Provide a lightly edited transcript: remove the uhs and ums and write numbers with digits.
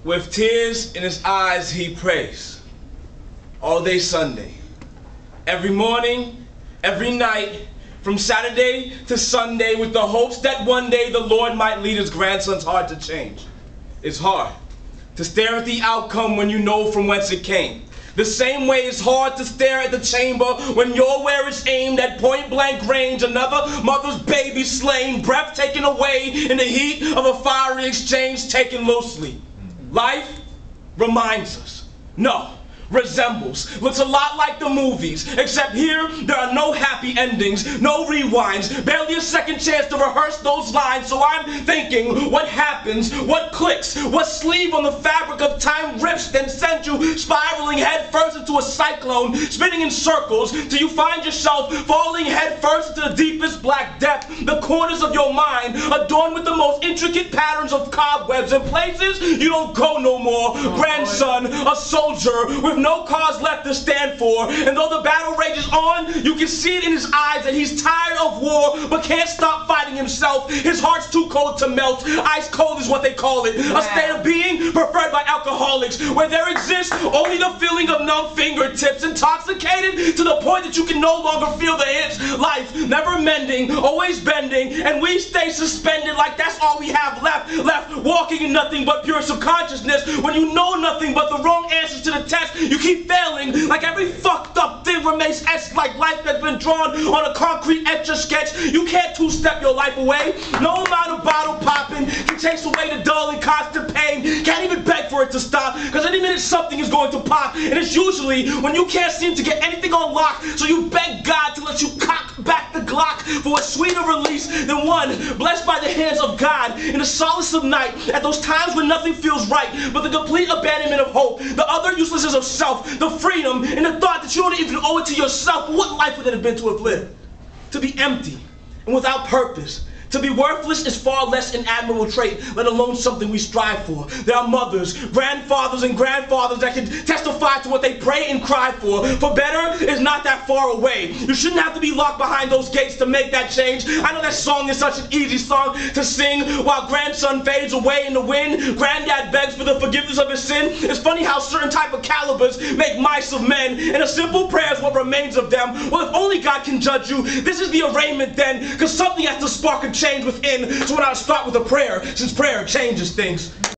With tears in his eyes he prays, all day Sunday. Every morning, every night, from Saturday to Sunday, with the hopes that one day the Lord might lead his grandson's heart to change. It's hard to stare at the outcome when you know from whence it came. The same way it's hard to stare at the chamber when your where is aimed at point-blank range, another mother's baby slain, breath taken away in the heat of a fiery exchange taken loosely. Life reminds us, no, resembles, looks a lot like the movies, except here there are no happy endings, no rewinds, barely a second chance to rehearse those lines. So I'm thinking, what happens, what clicks, what sleeve on the fabric of time rips, then sends you spiraling head first into a cyclone, spinning in circles till you find yourself falling head first into the deepest black depth, the corners of your mind adorned with the most intricate patterns of cobwebs and places you don't go no more. Grandson, a soldier with no cause left to stand for, and though the battle rages on, you can see it in his eyes that he's tired of war but can't stop fighting himself. His heart's too cold to melt. Ice cold is what they call it, a state of being preferred by alcoholics, where there exists only the feeling of numb fingertips, intoxicated to the point that you can no longer feel the hits. Life never mending, always bending, and we stay suspended like that's all we have left walking in nothing but pure subconsciousness when you know nothing but the wrong answers to the test. You keep failing, like every fucked up thing remains etched like life has been drawn on a concrete etch-a-sketch. You can't two-step your life away. No amount of bottle popping can chase away the dull and constant pain. Can't even beg for it to stop, because any minute something is going to pop, and it's usually when you can't seem to get anything on lock, so you beg God to let you cock back the Glock for a sweeter release than one blessed by the hands of God in the solace of night, at those times when nothing feels right but the complete abandonment of hope, the other uselessness of self, the freedom and the thought that you don't even owe it to yourself. What life would it have been to have lived? To be empty and without purpose. To be worthless is far less an admirable trait, let alone something we strive for. There are mothers, grandfathers, and grandfathers that can testify to what they pray and cry for. For better is not that far away. You shouldn't have to be locked behind those gates to make that change. I know that song is such an easy song to sing while grandson fades away in the wind. Granddad begs for the forgiveness of his sin. It's funny how certain type of calibers make mice of men, and a simple prayer is what remains of them. Well, if only God can judge you, this is the arraignment then, because something has to spark a change within. So when I start with a prayer, since prayer changes things.